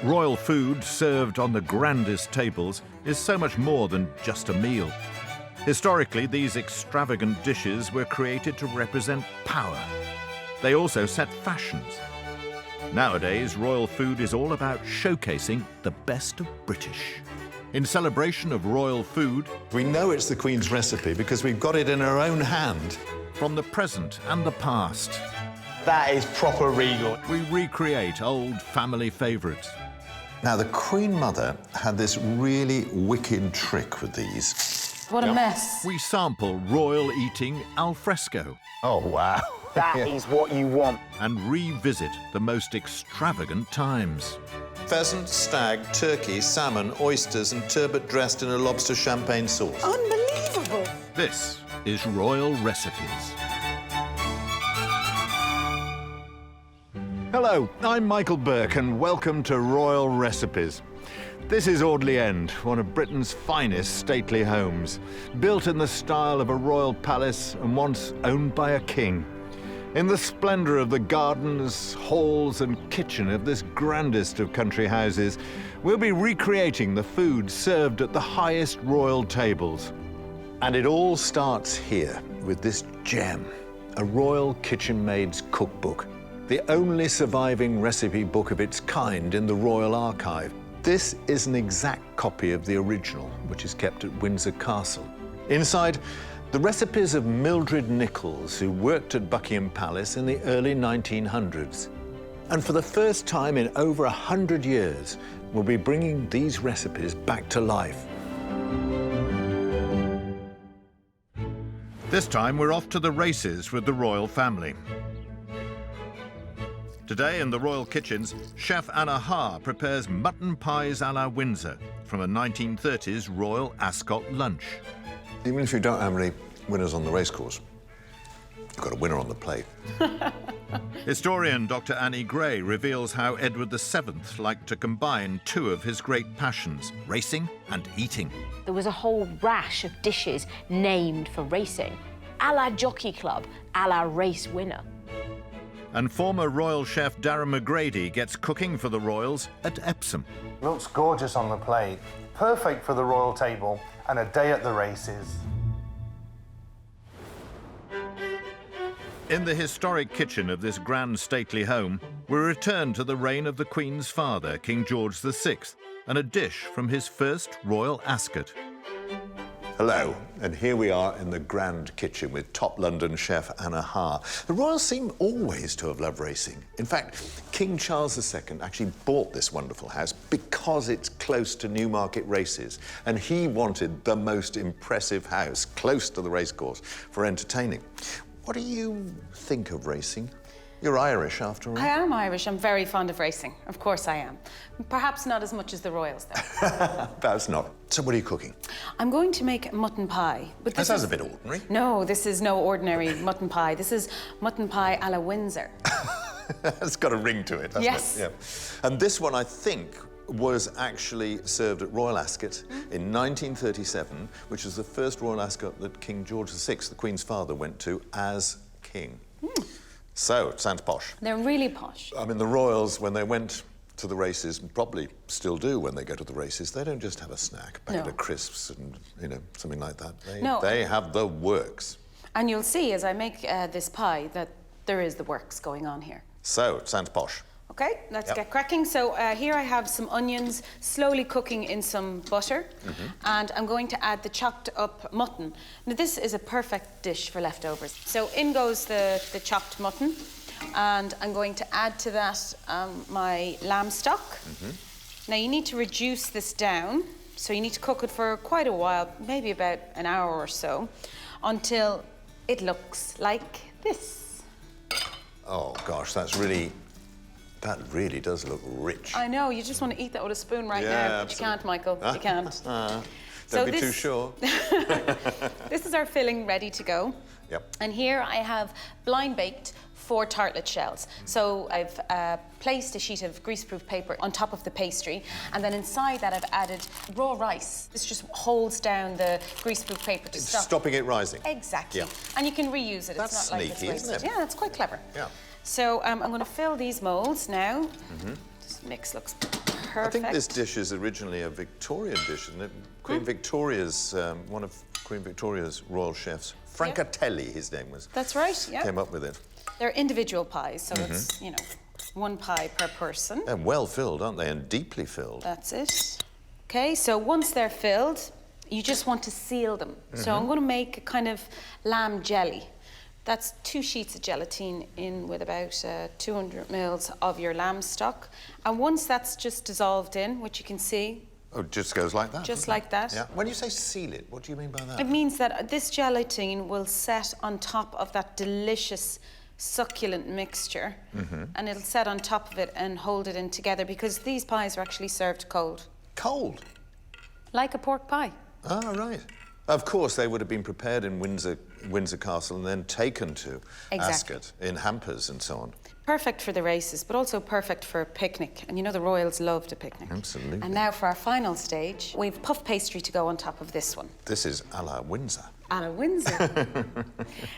Royal food served on the grandest tables is so much more than just a meal. Historically, these extravagant dishes were created to represent power. They also set fashions. Nowadays, royal food is all about showcasing the best of British. In celebration of royal food, we know it's the Queen's recipe because we've got it in our own hand. From the present and the past, that is proper regal. We recreate old family favourites. Now, the Queen Mother had this really wicked trick with these. What a mess. We sample royal eating al fresco. Oh, wow. That is what you want. And revisit the most extravagant times. Pheasant, stag, turkey, salmon, oysters and turbot dressed in a lobster champagne sauce. Unbelievable. This is Royal Recipes. Hello, I'm Michael Buerk and welcome to Royal Recipes. This is Audley End, one of Britain's finest stately homes, built in the style of a royal palace and once owned by a king. In the splendour of the gardens, halls and kitchen of this grandest of country houses, we'll be recreating the food served at the highest royal tables. And it all starts here with this gem, a royal kitchen maid's cookbook, the only surviving recipe book of its kind in the Royal Archive. This is an exact copy of the original, which is kept at Windsor Castle. Inside, the recipes of Mildred Nichols, who worked at Buckingham Palace in the early 1900s. And for the first time in over 100 years, we'll be bringing these recipes back to life. This time, we're off to the races with the royal family. Today in the royal kitchens, Chef Anna Haugh prepares mutton pies à la Windsor from a 1930s Royal Ascot lunch. Even if you don't have any winners on the racecourse, you've got a winner on the plate. Historian Dr. Annie Gray reveals how Edward VII liked to combine two of his great passions, racing and eating. There was a whole rash of dishes named for racing. A la Jockey Club, a la race winner. And former royal chef Darren McGrady gets cooking for the royals at Epsom. Looks gorgeous on the plate. Perfect for the royal table and a day at the races. In the historic kitchen of this grand stately home, we return to the reign of the Queen's father, King George VI, and a dish from his first Royal Ascot. Hello, and here we are in the grand kitchen with top London chef Anna Haugh. The royals seem always to have loved racing. In fact, King Charles II actually bought this wonderful house because it's close to Newmarket races, and he wanted the most impressive house close to the racecourse for entertaining. What do you think of racing? You're Irish, after all. I am Irish. I'm very fond of racing. Of course I am. Perhaps not as much as the royals, though. Perhaps not. So what are you cooking? I'm going to make mutton pie. But That sounds a bit ordinary. No, this is no ordinary mutton pie. This is mutton pie à la Windsor. It's got a ring to it, hasn't Yes. it? Yeah. And this one, I think, was actually served at Royal Ascot in 1937, which is the first Royal Ascot that King George VI, the Queen's father, went to as king. So, it sounds posh. They're really posh. I mean, the royals, when they went to the races, and probably still do when they go to the races, they don't just have a snack, a packet of crisps and, you know, something like that. They have the works. And you'll see, as I make this pie, that there is the works going on here. So, it sounds posh. OK, let's get cracking. So here I have some onions slowly cooking in some butter. And I'm going to add the chopped up mutton. Now, this is a perfect dish for leftovers. So in goes the chopped mutton. And I'm going to add to that my lamb stock. Now, you need to reduce this down. So you need to cook it for quite a while, maybe about an hour or so, until it looks like this. Oh, gosh, that really does look rich. I know, you just want to eat that with a spoon right now, but you can't, Michael, you can't. Don't be too sure. This is our filling ready to go. Yep. And here I have blind baked 4 tartlet shells. So I've placed a sheet of greaseproof paper on top of the pastry, and then inside that I've added raw rice. This just holds down the greaseproof paper to stop. Stopping it rising. Exactly. Yeah. And you can reuse it. That's it's not like sneaky, it's wasted. isn't it? Yeah, it's quite clever. Yeah. So I'm going to fill these moulds now. This mix looks Perfect. I think this dish is originally a Victorian dish, isn't it? Queen Victoria's, one of Queen Victoria's royal chefs, Francatelli, his name was. That's right, yeah. Came up with it. They're individual pies, so it's, you know, one pie per person. They're well filled, aren't they? And deeply filled. That's it. Okay, so once they're filled, you just want to seal them. So I'm going to make a kind of lamb jelly. That's 2 sheets of gelatine in with about 200 mils of your lamb stock. And once that's just dissolved in, which you can see. Oh, it just goes like that? Just like that. Yeah. When you say seal it, what do you mean by that? It means that this gelatine will set on top of that delicious succulent mixture, and it'll set on top of it and hold it in together, because these pies are actually served cold. Cold? Like a pork pie. Ah, right. Of course, they would have been prepared in Windsor Castle and then taken to Ascot in hampers and so on. Perfect for the races, but also perfect for a picnic. And you know the royals loved a picnic. Absolutely. And now for our final stage, we've puff pastry to go on top of this one. This is a la Windsor. A la Windsor.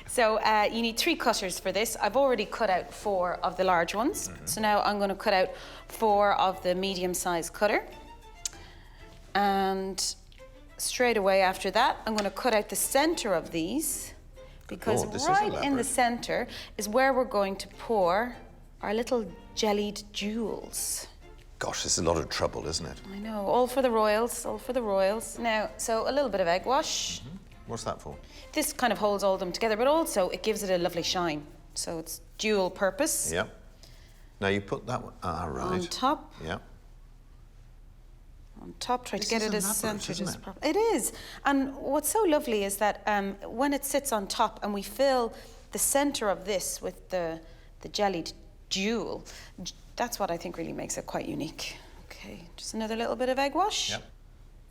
So you need 3 cutters for this. I've already cut out 4 of the large ones. So now I'm going to cut out 4 of the medium-sized cutter. And straight away after that, I'm going to cut out the centre of these, because right in the centre is where we're going to pour our little jellied jewels. Gosh, this is a lot of trouble, isn't it? I know, all for the royals, all for the royals. Now, so a little bit of egg wash. What's that for? This kind of holds all of them together, but also it gives it a lovely shine. So it's dual purpose. Yep. Now you put that one, right. On top. Yep. On top, try to get This it is as elaborate, centred isn't as it? possible. It is. And what's so lovely is that when it sits on top and we fill the centre of this with the jellied jewel, that's what I think really makes it quite unique. Okay, just another little bit of egg wash. Yep.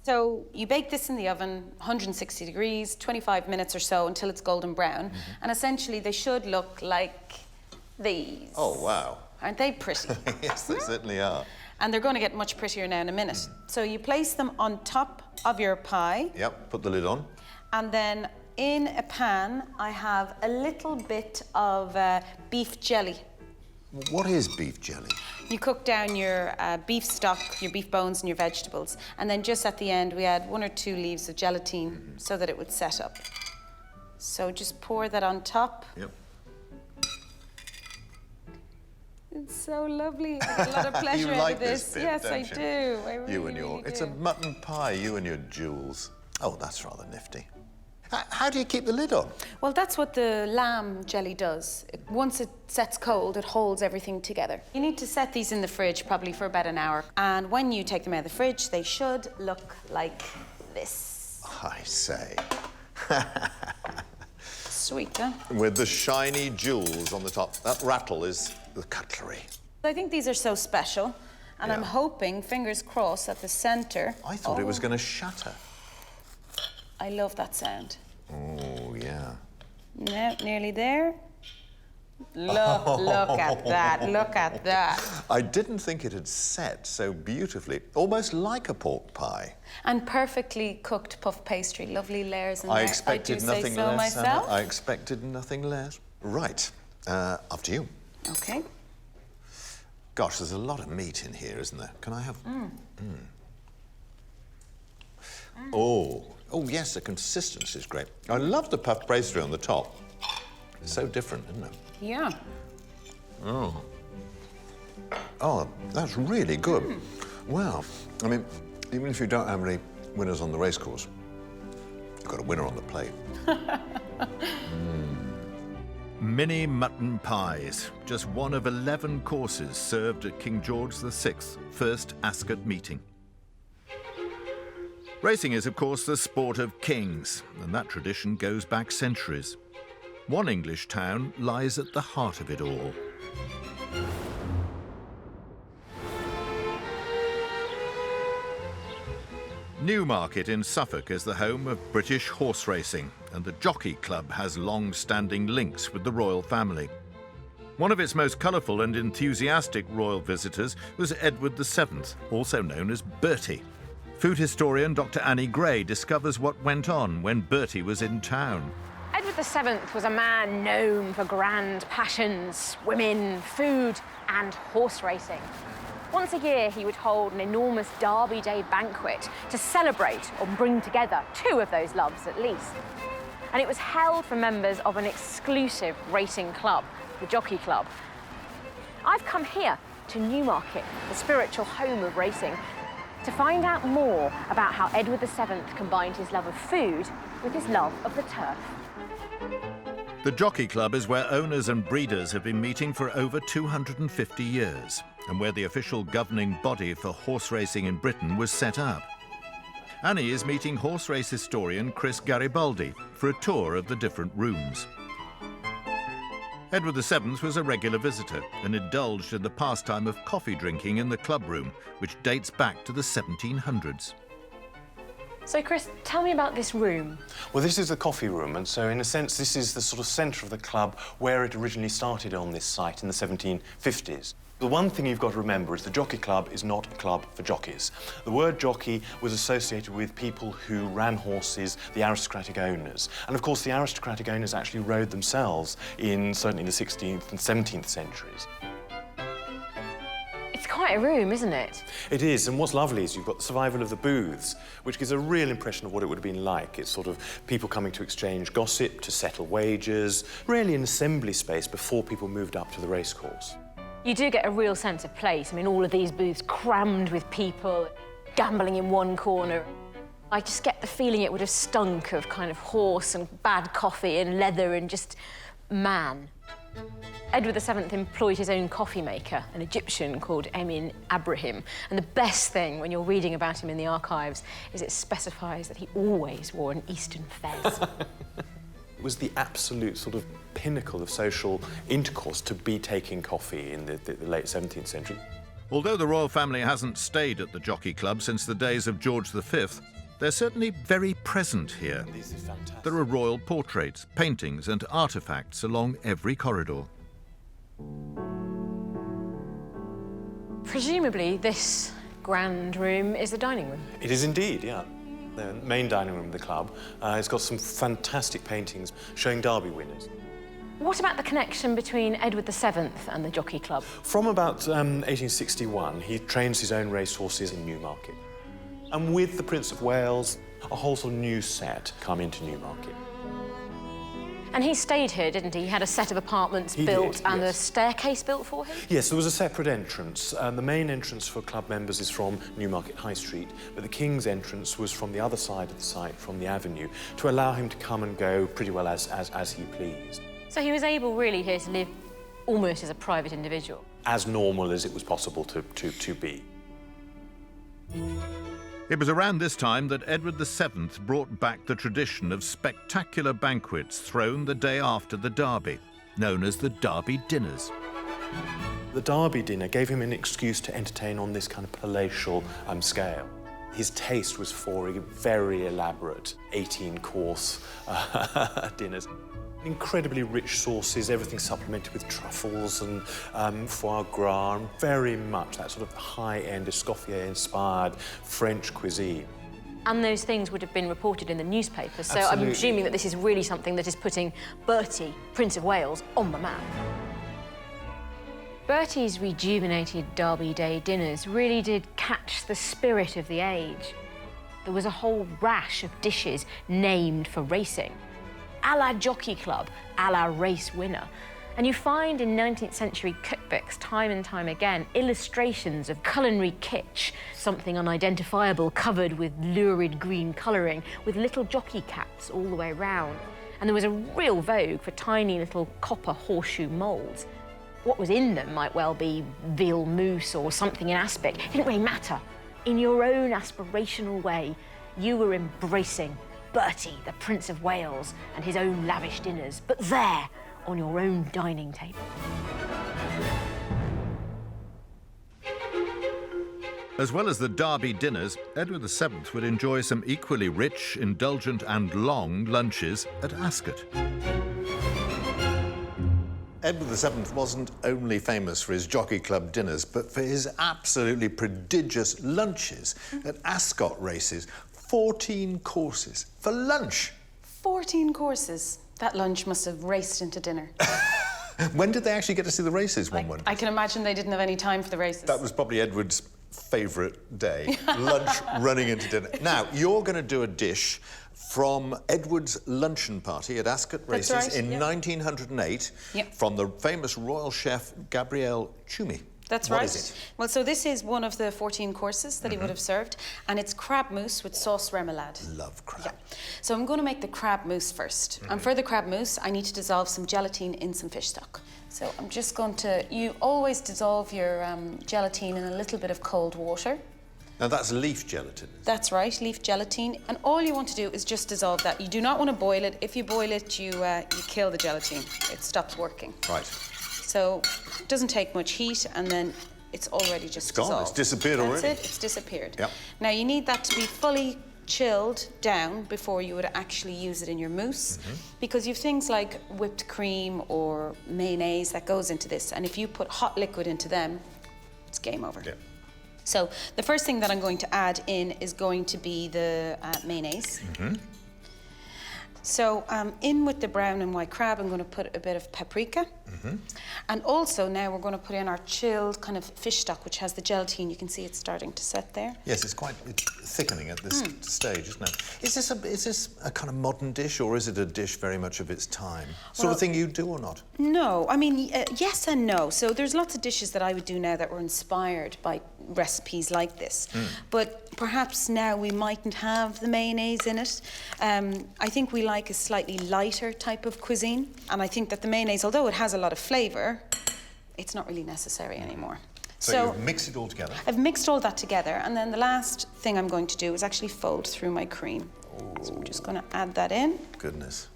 So you bake this in the oven, 160 degrees, 25 minutes or so until it's golden brown. And essentially they should look like these. Oh, wow. Aren't they pretty? Yes, they certainly are. And they're going to get much prettier now in a minute. So you place them on top of your pie. Yep, put the lid on. And then in a pan, I have a little bit of beef jelly. What is beef jelly? You cook down your beef stock, your beef bones and your vegetables. And then just at the end, we add 1 or 2 leaves of gelatine so that it would set up. So just pour that on top. Yep. It's so lovely. I get a lot of pleasure You out like of this. this bit, Yes, don't I you? do. I really, You and your... really It's do. a mutton pie, you and your jewels. Oh, that's rather nifty. How do you keep the lid on? Well, that's what the lamb jelly does. Once it sets cold, it holds everything together. You need to set these in the fridge probably for about an hour. And when you take them out of the fridge, they should look like this. I say. Sweet, huh? With the shiny jewels on the top. That rattle is the cutlery. I think these are so special. And I'm Yeah. hoping, fingers crossed, at the centre... I thought it was going to shatter. I love that sound. Oh, yeah. No, nearly there. Look at that, look at that. I didn't think it had set so beautifully, almost like a pork pie. And perfectly cooked puff pastry, lovely layers in there. I expected do nothing say so less. Anna. myself. I expected nothing less. Right, after you. Okay. Gosh, there's a lot of meat in here, isn't there? Can I have... Oh, yes, the consistency is great. I love the puff pastry on the top. It's so different, isn't it? Yeah. Oh, that's really good. Wow. I mean, even if you don't have any winners on the racecourse, you've got a winner on the plate. Mini mutton pies, just one of 11 courses served at King George VI's first Ascot meeting. Racing is, of course, the sport of kings, and that tradition goes back centuries. One English town lies at the heart of it all. Newmarket in Suffolk is the home of British horse racing, and the Jockey Club has long-standing links with the royal family. One of its most colourful and enthusiastic royal visitors was Edward VII, also known as Bertie. Food historian Dr. Annie Gray discovers what went on when Bertie was in town. Edward VII was a man known for grand passions, women, food, and horse racing. Once a year, he would hold an enormous Derby Day banquet to celebrate or bring together two of those loves at least. And it was held for members of an exclusive racing club, the Jockey Club. I've come here to Newmarket, the spiritual home of racing, to find out more about how Edward VII combined his love of food with his love of the turf. The Jockey Club is where owners and breeders have been meeting for over 250 years, and where the official governing body for horse racing in Britain was set up. Annie is meeting horse race historian Chris Garibaldi for a tour of the different rooms. Edward VII was a regular visitor and indulged in the pastime of coffee drinking in the club room, which dates back to the 1700s. So, Chris, tell me about this room. Well, this is the coffee room, and so, in a sense, this is the sort of centre of the club where it originally started on this site in the 1750s. The one thing you've got to remember is the Jockey Club is not a club for jockeys. The word jockey was associated with people who ran horses, the aristocratic owners. And, of course, the aristocratic owners actually rode themselves in, certainly, the 16th and 17th centuries. It's quite a room, isn't it? It is, and what's lovely is you've got the survival of the booths, which gives a real impression of what it would have been like. It's sort of people coming to exchange gossip, to settle wages, really an assembly space before people moved up to the racecourse. You do get a real sense of place. I mean, all of these booths crammed with people, gambling in one corner. I just get the feeling it would have stunk of kind of horse and bad coffee and leather and just man. Edward VII employed his own coffee maker, an Egyptian called Emin Abrahim. And the best thing when you're reading about him in the archives is it specifies that he always wore an Eastern fez. It was the absolute sort of pinnacle of social intercourse to be taking coffee in the late 17th century. Although the royal family hasn't stayed at the Jockey Club since the days of George V, they're certainly very present here. This is fantastic. There are royal portraits, paintings and artefacts along every corridor. Presumably, this grand room is the dining room. It is indeed, yeah. The main dining room of the club. It's got some fantastic paintings showing Derby winners. What about the connection between Edward VII and the Jockey Club? From about 1861, he trains his own racehorses in Newmarket. And with the Prince of Wales, a whole sort of new set come into Newmarket. And he stayed here, didn't he? He had a set of apartments built and yes. a staircase built for him? Yes, there was a separate entrance. The main entrance for club members is from Newmarket High Street, but the King's entrance was from the other side of the site, from the avenue, to allow him to come and go pretty well as he pleased. So he was able really here to live almost as a private individual? As normal as it was possible to be. It was around this time that Edward VII brought back the tradition of spectacular banquets thrown the day after the Derby, known as the Derby dinners. The Derby dinner gave him an excuse to entertain on this kind of palatial scale. His taste was for very elaborate 18-course dinners. Incredibly rich sauces, everything supplemented with truffles and foie gras, and very much that sort of high-end Escoffier-inspired French cuisine. And those things would have been reported in the newspapers, so Absolutely. I'm assuming that this is really something that is putting Bertie, Prince of Wales, on the map. Bertie's rejuvenated Derby Day dinners really did catch the spirit of the age. There was a whole rash of dishes named for racing. A la Jockey Club, a la race winner. And you find in 19th century cookbooks, time and time again, illustrations of culinary kitsch, something unidentifiable covered with lurid green colouring, with little jockey caps all the way round. And there was a real vogue for tiny little copper horseshoe moulds. What was in them might well be veal mousse or something in aspic. It didn't really matter. In your own aspirational way, you were embracing Bertie, the Prince of Wales, and his own lavish dinners, but there, on your own dining table. As well as the Derby dinners, Edward VII would enjoy some equally rich, indulgent and long lunches at Ascot. Edward VII wasn't only famous for his Jockey Club dinners, but for his absolutely prodigious lunches at Ascot races. 14 courses for lunch. 14 courses. That lunch must have raced into dinner. When did they actually get to see the races, one wonders? I can imagine they didn't have any time for the races. That was probably Edward's favourite day, lunch running into dinner. Now, you're going to do a dish from Edward's luncheon party at Ascot Races right, in yep. 1908 Yep. from the famous royal chef Gabriel Ciumi. That's What right. is it? Well, so this is one of the 14 courses that he would have served, and it's crab mousse with sauce remoulade. Love crab. Yeah. So I'm going to make the crab mousse first. And for the crab mousse, I need to dissolve some gelatine in some fish stock. So I'm just going to... You always dissolve your gelatine in a little bit of cold water. Now, that's leaf gelatin. That's right, leaf gelatine. And all you want to do is just dissolve that. You do not want to boil it. If you boil it, you kill the gelatine. It stops working. Right. So it doesn't take much heat, and then it's already just gone. dissolved. It's disappeared already. That's it. It's disappeared. Yep. Now you need that to be fully chilled down before you would actually use it in your mousse, because you've things like whipped cream or mayonnaise that goes into this, and if you put hot liquid into them, it's game over. Yep. So the first thing that I'm going to add in is going to be the mayonnaise. So in with the brown and white crab, I'm going to put a bit of paprika. And also now we're going to put in our chilled kind of fish stock, which has the gelatine. You can see it's starting to set there. Yes, it's thickening at this stage, isn't it? Is this a kind of modern dish, or is it a dish very much of its time? Sort of thing you do or not? No, I mean, yes and no. So there's lots of dishes that I would do now that were inspired by recipes like this. But perhaps now we mightn't have the mayonnaise in it. I think we like a slightly lighter type of cuisine. And I think that the mayonnaise, although it has a lot of flavour, it's not really necessary anymore. So you've mixed it all together? I've mixed all that together, and then the last thing I'm going to do is actually fold through my cream. So I'm just going to add that in. Goodness.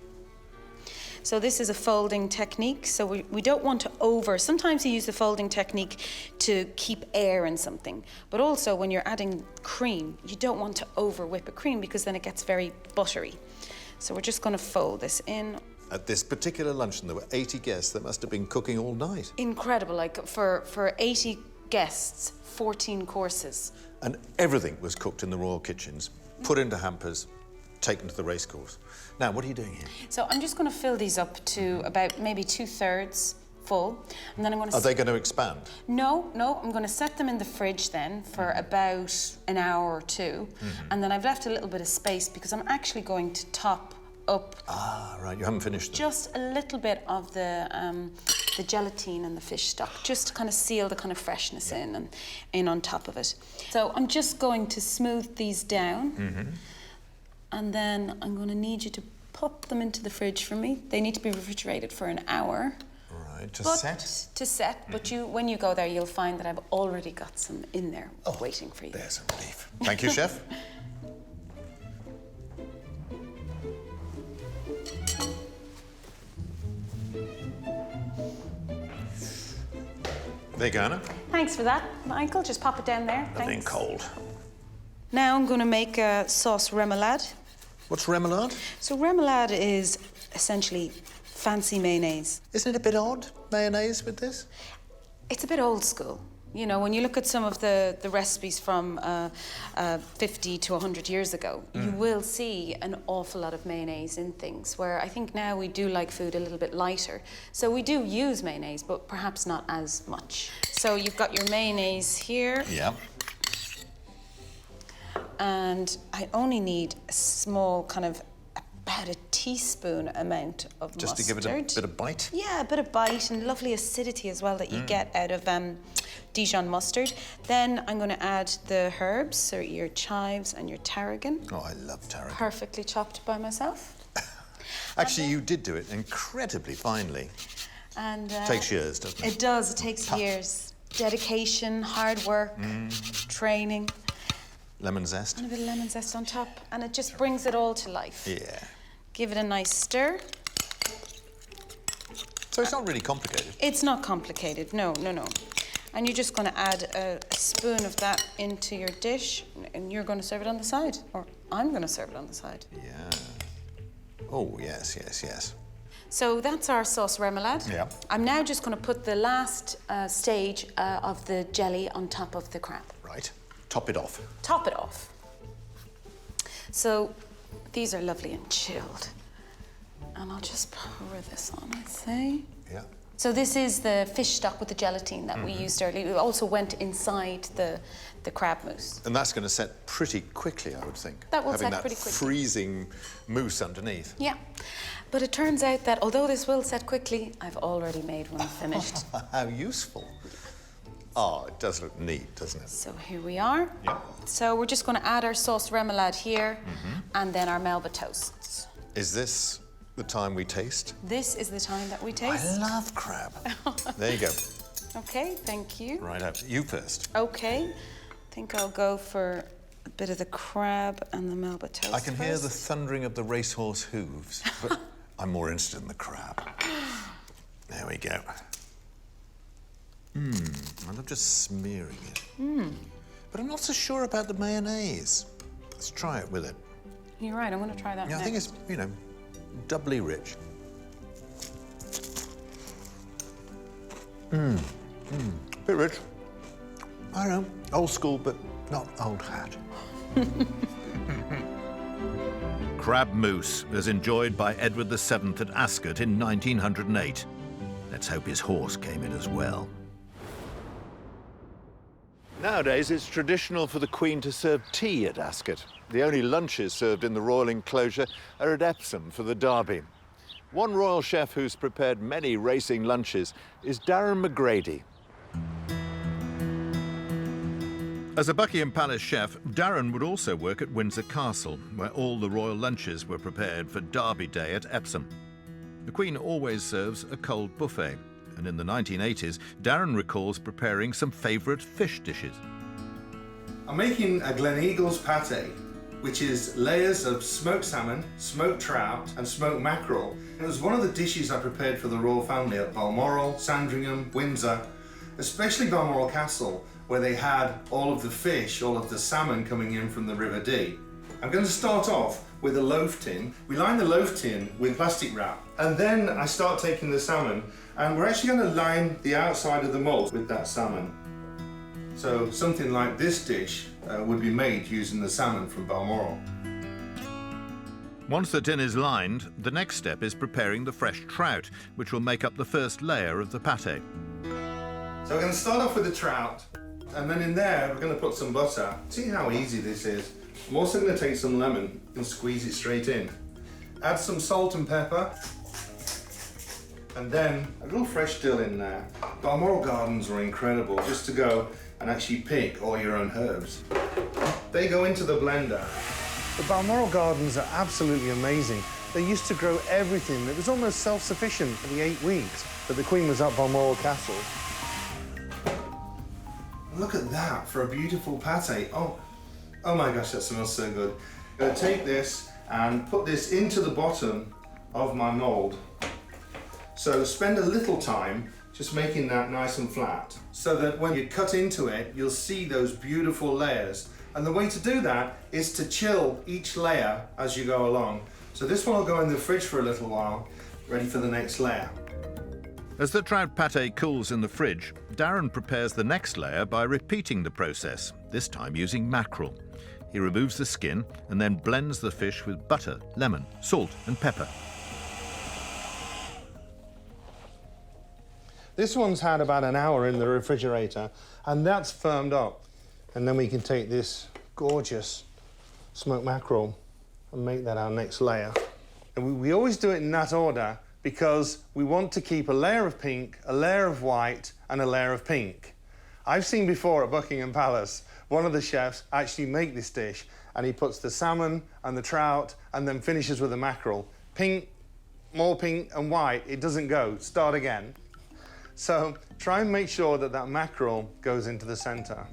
So this is a folding technique, so we don't want to sometimes you use the folding technique to keep air in something, but also when you're adding cream, you don't want to over whip a cream because then it gets very buttery. So we're just going to fold this in. At this particular luncheon, there were 80 guests that must have been cooking all night. Incredible, like for 80 guests, 14 courses. And everything was cooked in the royal kitchens, put into hampers, taken to the racecourse. Now, what are you doing here? So I'm just going to fill these up to about maybe 2/3 full, and then I'm going to... Are they going to expand? No, I'm going to set them in the fridge then for about an hour or two, and then I've left a little bit of space because I'm actually going to top up... Ah, right, you haven't finished them. Just a little bit of the gelatine and the fish stock, just to kind of seal the kind of freshness in on top of it. So I'm just going to smooth these down, and then I'm going to need you to pop them into the fridge for me. They need to be refrigerated for an hour. Right, to set? But when you go there, you'll find that I've already got some in there waiting for you. There's a relief. Thank you, Chef. There you go, Anna. Thanks for that, Michael. Just pop it down there. Nothing Thanks. cold. Now I'm going to make a sauce remoulade. What's remoulade? So remoulade is essentially fancy mayonnaise. Isn't it a bit odd, mayonnaise with this? It's a bit old school. You know, when you look at some of the recipes from 50 to 100 years ago, you will see an awful lot of mayonnaise in things, where I think now we do like food a little bit lighter. So we do use mayonnaise, but perhaps not as much. So you've got your mayonnaise here. Yeah. And I only need a small kind of about a teaspoon amount of mustard. Just to give it a bit of bite? Yeah, a bit of bite and lovely acidity as well that you get out of Dijon mustard. Then I'm going to add the herbs, so your chives and your tarragon. Oh, I love tarragon. Perfectly chopped by myself. Actually, you did do it incredibly finely. And Takes years, doesn't it? It does. It takes years. Dedication, hard work, training. Lemon zest? And a bit of lemon zest on top. And it just brings it all to life. Yeah. Give it a nice stir. So it's not really complicated? It's not complicated, no. And you're just going to add a spoon of that into your dish, and you're going to serve it on the side. Or I'm going to serve it on the side. Yeah. Oh, yes. So that's our sauce remoulade. Yeah. I'm now just going to put the last stage of the jelly on top of the crab. Right. Top it off. Top it off. So these are lovely and chilled. And I'll just pour this on, I'd say. Yeah. So this is the fish stock with the gelatine that we used earlier. It also went inside the crab mousse. And that's going to set pretty quickly, I would think. That will having set pretty quickly. Freezing mousse underneath. Yeah. But it turns out that although this will set quickly, I've already made one finished. How useful. Oh, it does look neat, doesn't it? So here we are. Yeah. So we're just going to add our sauce remoulade here and then our Melba toasts. Is this the time we taste? This is the time that we taste. I love crab. There you go. Okay, thank you. Right up. You first. Okay. I think I'll go for a bit of the crab and the Melba toast I can hear the first. thundering of the racehorse hooves, but I'm more interested in the crab. There we go. I love just smearing it. But I'm not so sure about the mayonnaise. Let's try it with it. You're right, I'm going to try that Yeah, I next. think it's, you know, doubly rich. Bit rich. I know, old school, but not old hat. Crab mousse, as enjoyed by Edward VII at Ascot in 1908. Let's hope his horse came in as well. Nowadays, it's traditional for the Queen to serve tea at Ascot. The only lunches served in the royal enclosure are at Epsom for the Derby. One royal chef who's prepared many racing lunches is Darren McGrady. As a Buckingham Palace chef, Darren would also work at Windsor Castle, where all the royal lunches were prepared for Derby Day at Epsom. The Queen always serves a cold buffet, and in the 1980s, Darren recalls preparing some favourite fish dishes. I'm making a Gleneagles pate, which is layers of smoked salmon, smoked trout and smoked mackerel. It was one of the dishes I prepared for the royal family at Balmoral, Sandringham, Windsor, especially Balmoral Castle, where they had all of the fish, all of the salmon coming in from the River Dee. I'm going to start off with a loaf tin. We line the loaf tin with plastic wrap, and then I start taking the salmon, and we're actually going to line the outside of the mould with that salmon. So something like this dish would be made using the salmon from Balmoral. Once the tin is lined, the next step is preparing the fresh trout, which will make up the first layer of the pate. So we're going to start off with the trout, and then in there we're going to put some butter. See how easy this is. I'm also going to take some lemon and squeeze it straight in. Add some salt and pepper, and then a little fresh dill in there. Balmoral Gardens are incredible, just to go and actually pick all your own herbs. They go into the blender. The Balmoral Gardens are absolutely amazing. They used to grow everything. It was almost self-sufficient for the 8 weeks that the Queen was at Balmoral Castle. Look at that for a beautiful pate. Oh my gosh, that smells so good. I'm going to take this and put this into the bottom of my mould. So spend a little time just making that nice and flat, so that when you cut into it, you'll see those beautiful layers. And the way to do that is to chill each layer as you go along. So this one will go in the fridge for a little while, ready for the next layer. As the trout pate cools in the fridge, Darren prepares the next layer by repeating the process, this time using mackerel. He removes the skin and then blends the fish with butter, lemon, salt and pepper. This one's had about an hour in the refrigerator, and that's firmed up. And then we can take this gorgeous smoked mackerel and make that our next layer. And we always do it in that order because we want to keep a layer of pink, a layer of white, and a layer of pink. I've seen before at Buckingham Palace, one of the chefs actually make this dish, and he puts the salmon and the trout and then finishes with the mackerel. Pink, more pink and white, it doesn't go. Start again. So try and make sure that that mackerel goes into the center.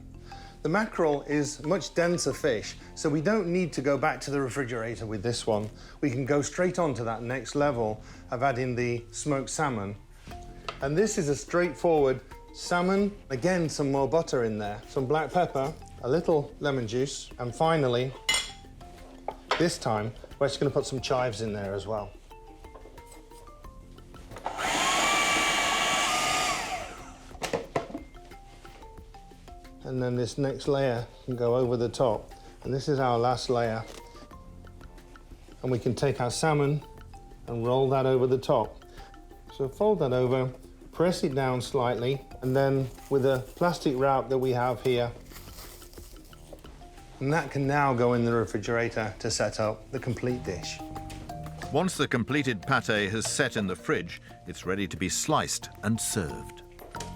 The mackerel is much denser fish, so we don't need to go back to the refrigerator with this one. We can go straight on to that next level of adding the smoked salmon. And this is a straightforward salmon. Again, some more butter in there, some black pepper, a little lemon juice, and finally, this time, we're just going to put some chives in there as well. And then this next layer can go over the top. And this is our last layer. And we can take our salmon and roll that over the top. So fold that over, press it down slightly, and then with a plastic wrap that we have here, and that can now go in the refrigerator to set up the complete dish. Once the completed pâté has set in the fridge, it's ready to be sliced and served.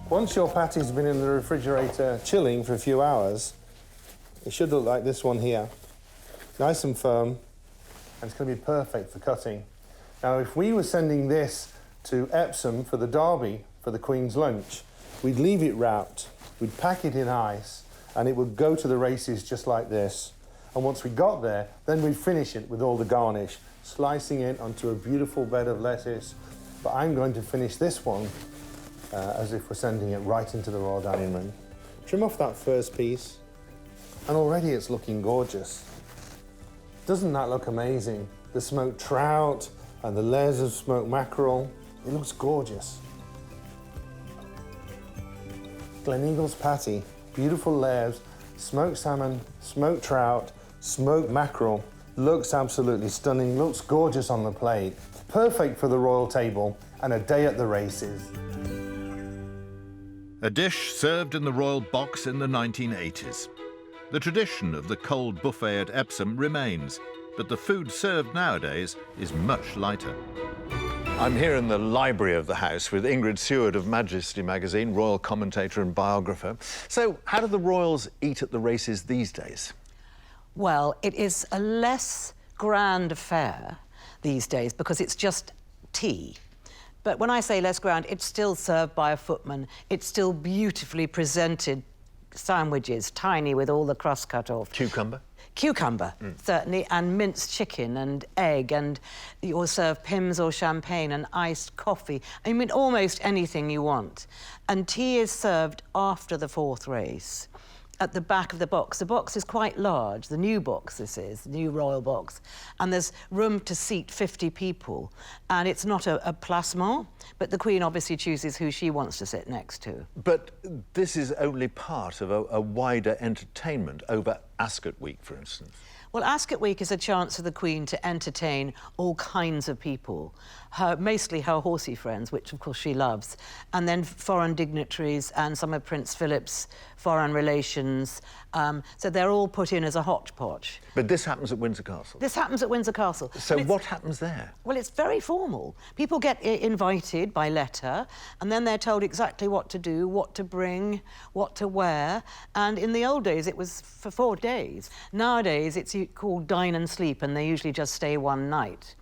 Once your patty's been in the refrigerator chilling for a few hours, it should look like this one here. Nice and firm, and it's going to be perfect for cutting. Now, if we were sending this to Epsom for the Derby, for the Queen's lunch, we'd leave it wrapped, we'd pack it in ice, and it would go to the races just like this. And once we got there, then we'd finish it with all the garnish, slicing it onto a beautiful bed of lettuce. But I'm going to finish this one as if we're sending it right into the royal dining room. Trim off that first piece, and already it's looking gorgeous. Doesn't that look amazing? The smoked trout and the layers of smoked mackerel, it looks gorgeous. Gleneagles patty, beautiful layers, smoked salmon, smoked trout, smoked mackerel. Looks absolutely stunning, looks gorgeous on the plate. Perfect for the royal table and a day at the races. A dish served in the royal box in the 1980s. The tradition of the cold buffet at Epsom remains, but the food served nowadays is much lighter. I'm here in the library of the house with Ingrid Seward of Majesty magazine, royal commentator and biographer. So, how do the royals eat at the races these days? Well, it is a less grand affair these days because it's just tea. But when I say less grand, it's still served by a footman. It's still beautifully presented sandwiches, tiny with all the crust cut off. Cucumber? Cucumber, certainly, and minced chicken and egg, and you'll serve Pimm's or champagne and iced coffee. I mean, almost anything you want. And tea is served after the fourth race at the back of the box. The box is quite large, the new box this is, the new royal box, and there's room to seat 50 people. And it's not a placement, but the Queen obviously chooses who she wants to sit next to. But this is only part of a wider entertainment over Ascot Week, for instance. Well, Ascot Week is a chance for the Queen to entertain all kinds of people, mostly her horsey friends, which of course she loves, and then foreign dignitaries and some of Prince Philip's foreign relations. So they're all put in as a hodgepodge. But this happens at Windsor Castle? This happens at Windsor Castle. So what happens there? Well, it's very formal. People get invited by letter, and then they're told exactly what to do, what to bring, what to wear. And in the old days, it was for 4 days. Nowadays, it's called dine and sleep, and they usually just stay one night.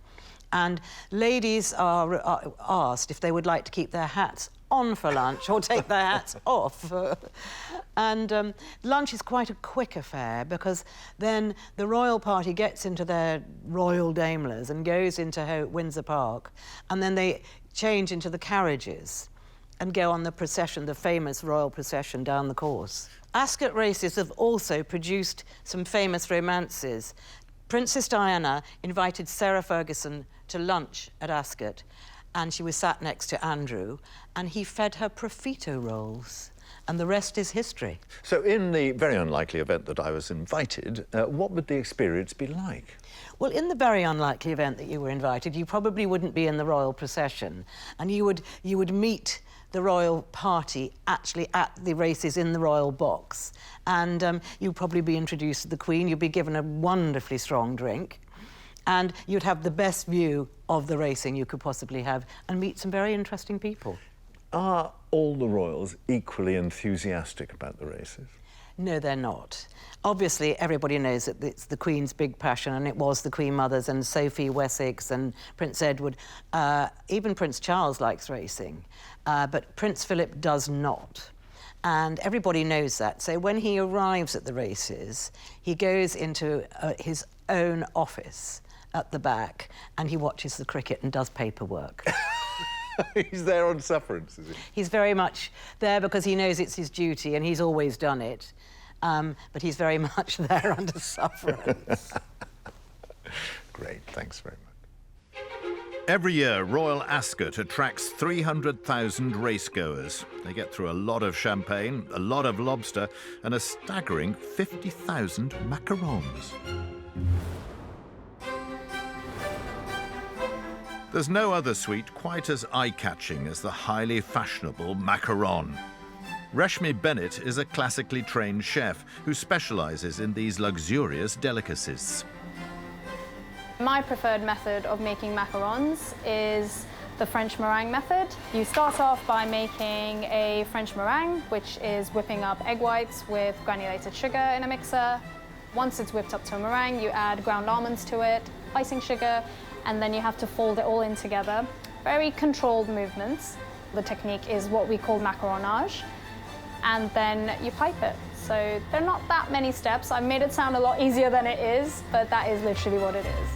And ladies are asked if they would like to keep their hats on for lunch or take their hats off. And lunch is quite a quick affair because then the royal party gets into their royal daimlers and goes into Windsor Park, and then they change into the carriages and go on the procession, the famous royal procession down the course. Ascot races have also produced some famous romances. Princess Diana invited Sarah Ferguson to lunch at Ascot, and she was sat next to Andrew, and he fed her profiterole rolls, and the rest is history. So in the very unlikely event that I was invited, what would the experience be like? Well, in the very unlikely event that you were invited, you probably wouldn't be in the royal procession, and you would meet the royal party actually at the races in the royal box, and you'd probably be introduced to the Queen. You'd be given a wonderfully strong drink, and you'd have the best view of the racing you could possibly have and meet some very interesting people. Are all the royals equally enthusiastic about the races? No, they're not. Obviously, everybody knows that it's the Queen's big passion, and it was the Queen Mothers and Sophie Wessex and Prince Edward. Even Prince Charles likes racing, but Prince Philip does not. And everybody knows that. So when he arrives at the races, he goes into his own office at the back, and he watches the cricket and does paperwork. He's there on sufferance, is he? He's very much there because he knows it's his duty, and he's always done it. But he's very much there under sufferance. Great, thanks very much. Every year, Royal Ascot attracts 300,000 racegoers. They get through a lot of champagne, a lot of lobster, and a staggering 50,000 macarons. There's no other sweet quite as eye-catching as the highly fashionable macaron. Reshmi Bennett is a classically trained chef who specialises in these luxurious delicacies. My preferred method of making macarons is the French meringue method. You start off by making a French meringue, which is whipping up egg whites with granulated sugar in a mixer. Once it's whipped up to a meringue, you add ground almonds to it, icing sugar, and then you have to fold it all in together. Very controlled movements. The technique is what we call macaronage, and then you pipe it. So there are not that many steps. I've made it sound a lot easier than it is, but that is literally what it is.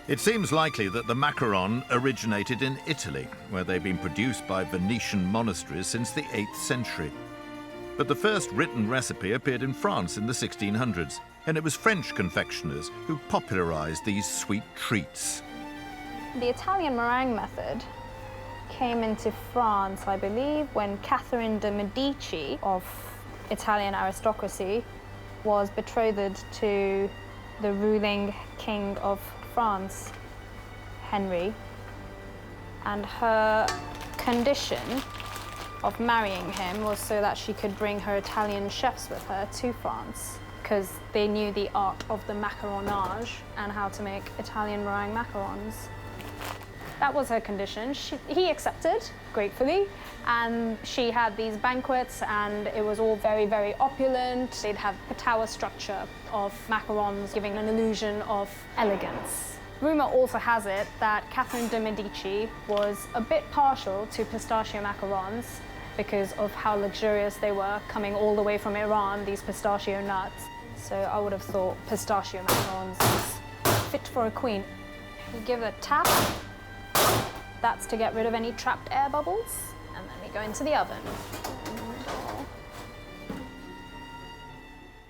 It seems likely that the macaron originated in Italy, where they've been produced by Venetian monasteries since the 8th century. But the first written recipe appeared in France in the 1600s, and it was French confectioners who popularised these sweet treats. The Italian meringue method came into France, I believe, when Catherine de' Medici of Italian aristocracy was betrothed to the ruling king of France, Henry, and her condition of marrying him was so that she could bring her Italian chefs with her to France, because they knew the art of the macaronage and how to make Italian meringue macarons. That was her condition. He accepted gratefully, and she had these banquets, and it was all very, very opulent. They'd have a tower structure of macarons, giving an illusion of elegance. Rumour also has it that Catherine de' Medici was a bit partial to pistachio macarons because of how luxurious they were, coming all the way from Iran, these pistachio nuts. So I would have thought pistachio macarons is fit for a queen. You give it a tap. That's to get rid of any trapped air bubbles, and then we go into the oven.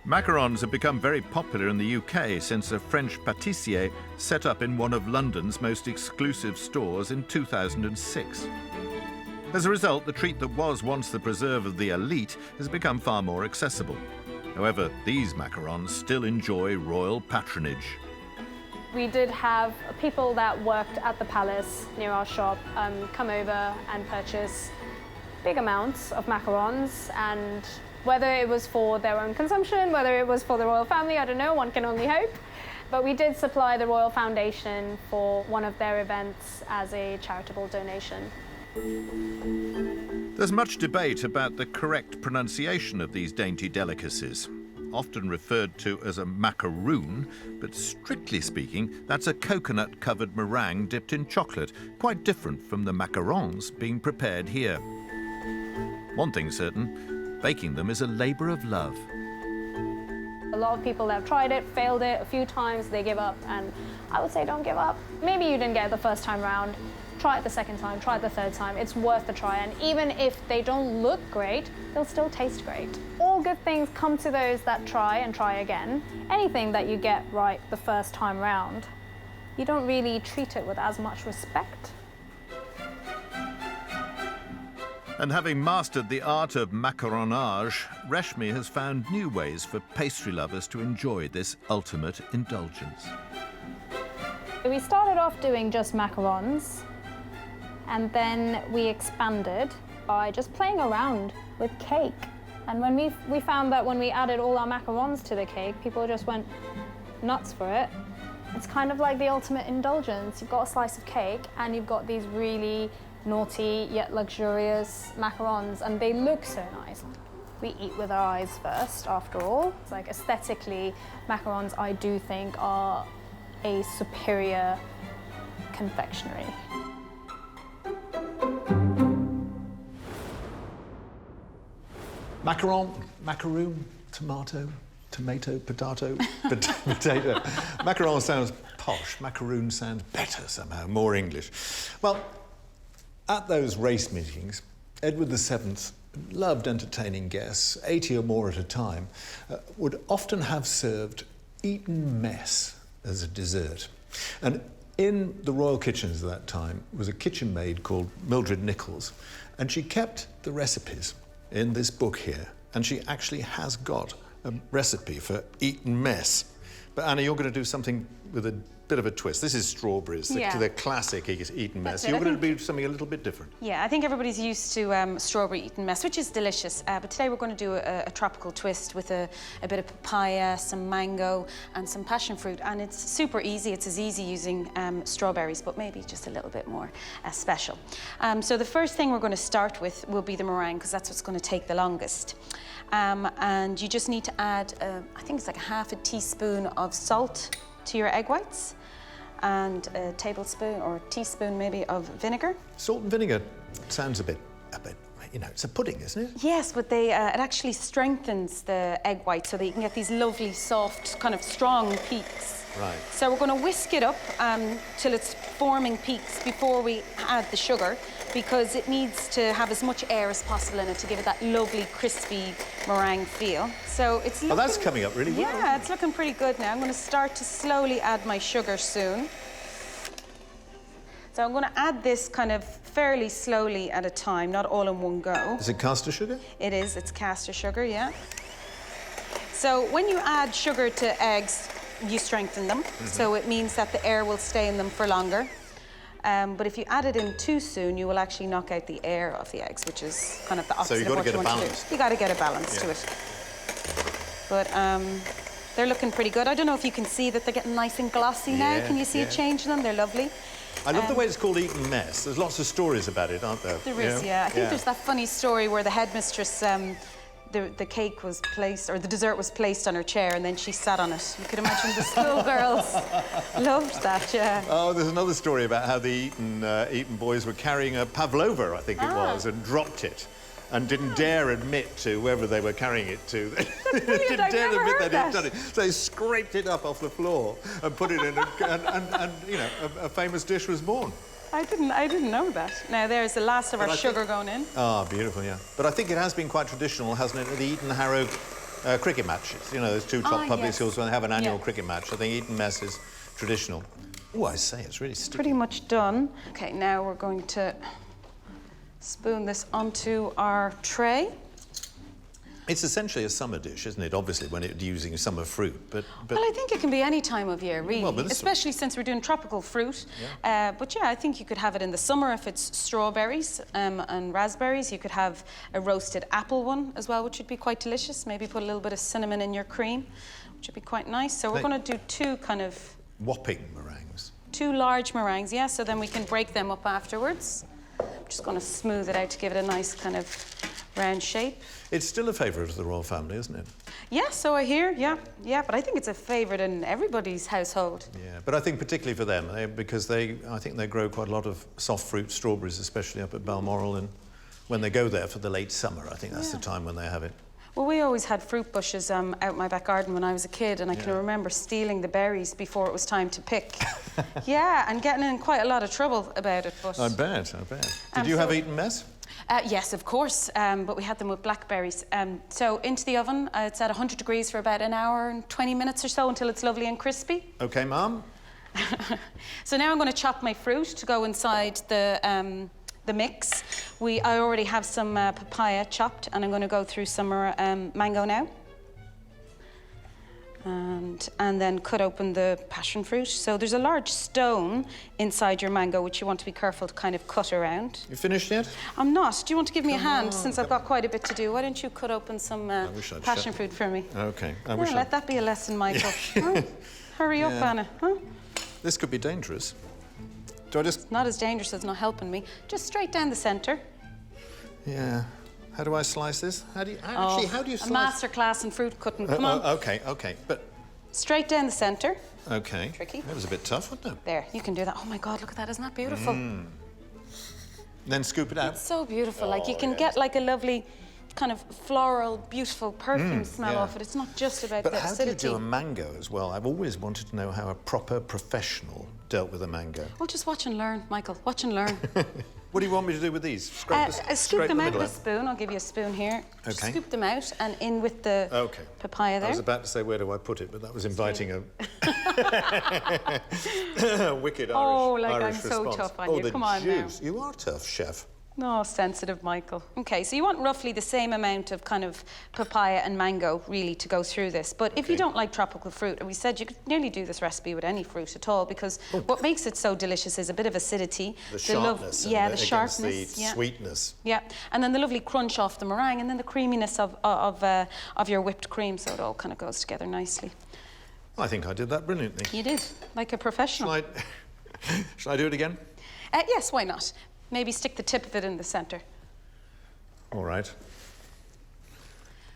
Macarons have become very popular in the UK since a French pâtissier set up in one of London's most exclusive stores in 2006. As a result, the treat that was once the preserve of the elite has become far more accessible. However, these macarons still enjoy royal patronage. We did have people that worked at the palace near our shop come over and purchase big amounts of macarons, and whether it was for their own consumption, whether it was for the royal family, I don't know, one can only hope. But we did supply the Royal Foundation for one of their events as a charitable donation. There's much debate about the correct pronunciation of these dainty delicacies. Often referred to as a macaroon, but strictly speaking, that's a coconut-covered meringue dipped in chocolate, quite different from the macarons being prepared here. One thing's certain, baking them is a labour of love. A lot of people that have tried it, failed it a few times, they give up, and I would say don't give up. Maybe you didn't get it the first time round, try it the second time, try it the third time. It's worth a try, and even if they don't look great, they'll still taste great. All good things come to those that try and try again. Anything that you get right the first time round, you don't really treat it with as much respect. And having mastered the art of macaronage, Reshmi has found new ways for pastry lovers to enjoy this ultimate indulgence. We started off doing just macarons, and then we expanded by just playing around with cake. And when we found that when we added all our macarons to the cake, people just went nuts for it. It's kind of like the ultimate indulgence. You've got a slice of cake, and you've got these really naughty yet luxurious macarons, and they look so nice. We eat with our eyes first, after all. It's like aesthetically, macarons I do think are a superior confectionery. Macaron, macaroon, tomato, potato. Macaron sounds posh, macaroon sounds better somehow, more English. Well, at those race meetings, Edward VII loved entertaining guests, 80 or more at a time, would often have served Eton mess as a dessert. And in the royal kitchens at that time was a kitchen maid called Mildred Nichols, and she kept the recipes in this book here, and she actually has got a recipe for Eton mess. But Anna, you're going to do something with a bit of a twist. This is strawberries, Yeah. the classic Eton mess. That's it. You're I going to do something a little bit different. Yeah, I think everybody's used to strawberry Eton mess, which is delicious. But today we're going to do a tropical twist with a bit of papaya, some mango, and some passion fruit. And it's super easy. It's as easy using strawberries, but maybe just a little bit more special. So the first thing we're going to start with will be the meringue, because that's what's going to take the longest. And you just need to add, I think it's like ½ a teaspoon of salt to your egg whites, and a tablespoon or teaspoon maybe of vinegar. Salt and vinegar sounds a bit, you know, it's a pudding, isn't it? Yes, but it actually strengthens the egg white so that you can get these lovely, soft, kind of strong peaks. Right. So we're going to whisk it up till it's forming peaks before we add the sugar, because it needs to have as much air as possible in it to give it that lovely, crispy meringue feel. So it's looking... Oh, that's coming up really well. Yeah, it's looking pretty good now. I'm going to start to slowly add my sugar soon. So I'm going to add this kind of fairly slowly at a time, not all in one go. Is it caster sugar? It is, it's caster sugar, yeah. So when you add sugar to eggs, you strengthen them. So it means that the air will stay in them for longer. But if you add it in too soon, you will actually knock out the air of the eggs, which is kind of the opposite you've got of to what get you a want balance. to do. You got to get a balance to it. But they're looking pretty good. I don't know if you can see that they're getting nice and glossy now. Yeah, Can you see a change in them? They're lovely. I love the way it's called Eton mess. There's lots of stories about it, aren't there? There is, yeah. I think there's that funny story where the headmistress, the cake was placed, or the dessert was placed on her chair, and then she sat on it. You could imagine the schoolgirls loved that, yeah. Oh, there's another story about how the Eton boys were carrying a pavlova, I think it was, and dropped it, and didn't dare admit to whoever they were carrying it to. They didn't dare admit that they'd done it. So they scraped it up off the floor and put it in, and you know, a famous dish was born. I didn't know that. Now there's the last of our sugar going in. Ah, beautiful, yeah. But I think it has been quite traditional, hasn't it? The Eton Harrow cricket matches. You know, those two top public schools when they have an annual cricket match. I think Eton mess is traditional. Oh, I say, it's really sticky. Pretty much done. Okay, now we're going to spoon this onto our tray. It's essentially a summer dish, isn't it? Obviously, when it's using summer fruit, but... Well, I think it can be any time of year, really, well, especially since we're doing tropical fruit. Yeah. But yeah, I think you could have it in the summer if it's strawberries and raspberries. You could have a roasted apple one as well, which would be quite delicious. Maybe put a little bit of cinnamon in your cream, which would be quite nice. So we're going to do two kind of... whopping meringues. Two large meringues, yeah, so then we can break them up afterwards. I'm just going to smooth it out to give it a nice kind of round shape. It's still a favourite of the royal family, isn't it? Yeah, so I hear, yeah, but I think it's a favourite in everybody's household. Yeah, but I think particularly for them, because I think they grow quite a lot of soft fruit, strawberries, especially up at Balmoral, and when they go there for the late summer, I think that's the time when they have it. Well, we always had fruit bushes out my back garden when I was a kid, and I can remember stealing the berries before it was time to pick. Yeah, and getting in quite a lot of trouble about it. But I bet. Did you have Eton mess? Yes, of course, but we had them with blackberries. So into the oven, it's at 100 degrees for about an hour and 20 minutes or so until it's lovely and crispy. OK, Mum. So now I'm going to chop my fruit to go inside the mix. I already have some papaya chopped, and I'm going to go through some mango now. And then cut open the passion fruit. So there's a large stone inside your mango, which you want to be careful to kind of cut around. You finished yet? I'm not. Do you want to give me a hand, since I've got quite a bit to do? Why don't you cut open some passion fruit for me? OK. Let that be a lesson, Michael. Huh? Hurry up, Anna. Huh? This could be dangerous. Do I just... Not as dangerous as not helping me. Just straight down the centre. Yeah. How do I slice this? How do you slice? A master class in fruit cutting. Come on. OK. But... Straight down the centre. OK. Tricky. That was a bit tough, wasn't it? There, you can do that. Oh my God, look at that. Isn't that beautiful? Then scoop it out. It's so beautiful. Like, you can get like a lovely kind of floral, beautiful perfume smell off it. It's not just about the acidity. But how do you do a mango as well? I've always wanted to know how a proper professional dealt with a mango. Well, just watch and learn, Michael. Watch and learn. What do you want me to do with these? Scoop them out with a spoon. I'll give you a spoon here. Okay. Scoop them out and in with the papaya there. I was about to say, where do I put it? But that was inviting a wicked Irish I'm response. so tough on you. Come on juice. Now. You are tough, chef. Oh, sensitive Michael. Okay, so you want roughly the same amount of kind of papaya and mango, really, to go through this. But if you don't like tropical fruit, and we said you could nearly do this recipe with any fruit at all, because what makes it so delicious is a bit of acidity. The sharpness. The sharpness. The sweetness. Yeah, and then the lovely crunch off the meringue, and then the creaminess of your whipped cream, so it all kind of goes together nicely. I think I did that brilliantly. You did, like a professional. Shall I do it again? Yes, why not? Maybe stick the tip of it in the centre. All right.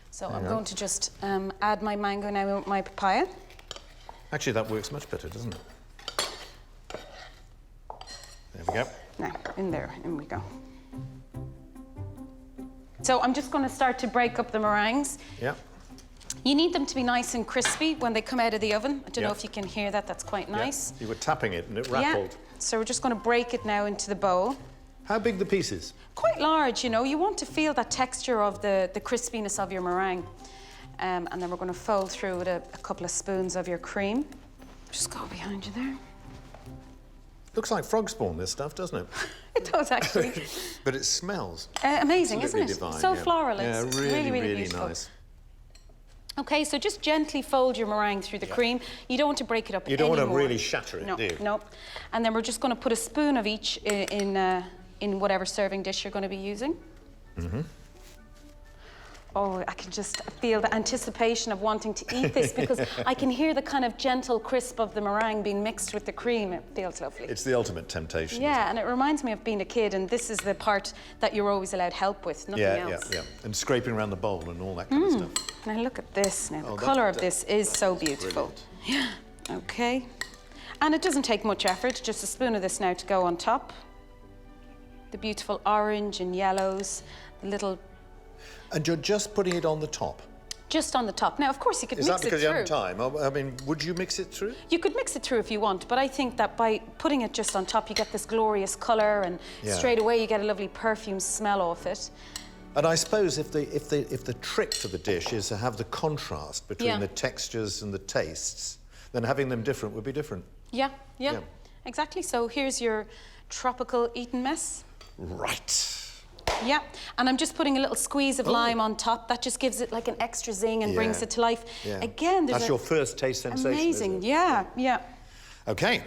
So I'm going to just add my mango now with my papaya. Actually, that works much better, doesn't it? There we go. Now, in we go. So I'm just going to start to break up the meringues. Yeah. You need them to be nice and crispy when they come out of the oven. I don't know if you can hear that, that's quite nice. You were tapping it and it rattled. Yeah. So we're just going to break it now into the bowl. How big the pieces? Quite large, you know. You want to feel that texture of the crispiness of your meringue. And then we're going to fold through with a couple of spoons of your cream. Just go behind you there. Looks like frog spawn, this stuff, doesn't it? It does, actually. But it smells. Amazing, isn't it? Divine, So floral. Yeah, It's really, really beautiful. nice. Okay, so just gently fold your meringue through the cream. You don't want to break it up You don't want to anymore. really shatter it, do you? No. And then we're just going to put a spoon of each in whatever serving dish you're going to be using. Mm-hmm. Oh, I can just feel the anticipation of wanting to eat this because I can hear the kind of gentle crisp of the meringue being mixed with the cream. It feels lovely. It's the ultimate temptation. Yeah, and it reminds me of being a kid, and this is the part that you're always allowed help with, nothing else. Yeah. And scraping around the bowl and all that kind of stuff. Now look at this now. The colour of this is so beautiful. Brilliant. Yeah. Okay. And it doesn't take much effort, just a spoon of this now to go on top. The beautiful orange and yellows, the little... And you're just putting it on the top? Just on the top. Now, of course, you could mix mix it through. Is that because you through. haven't time? I mean, would you mix it through? You could mix it through if you want, but I think that by putting it just on top, you get this glorious colour, and straight away you get a lovely perfume smell off it. And I suppose if the trick to the dish is to have the contrast between the textures and the tastes, then having them different would be different. Yeah, exactly. So here's your tropical Eton mess. Right. Yeah, and I'm just putting a little squeeze of lime on top. That just gives it like an extra zing and brings it to life. Yeah. Again, there's That's your first taste sensation, amazing, isn't it? yeah. Okay,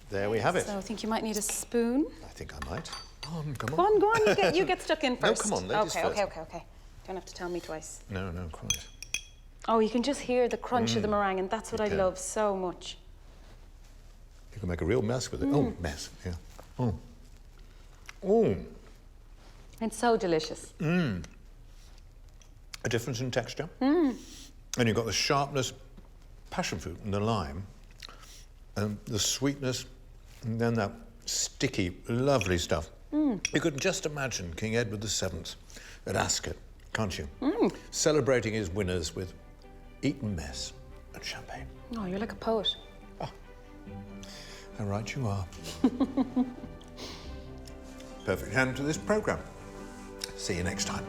there we have it. So I think you might need a spoon. I think I might. Come on. Go on, you get stuck in first. No, come on, ladies first. Okay. Don't have to tell me twice. No, quite. Oh, you can just hear the crunch of the meringue, and that's what I love so much. You can make a real mess with it. Oh, mess, yeah. Oh. It's so delicious. A difference in texture. And you've got the sharpness, passion fruit and the lime, and the sweetness, and then that sticky, lovely stuff. You could just imagine King Edward VII at Ascot, can't you? Celebrating his winners with Eton mess and champagne. Oh, you're like a poet. Oh. How right you are. Perfect hand to this programme. See you next time.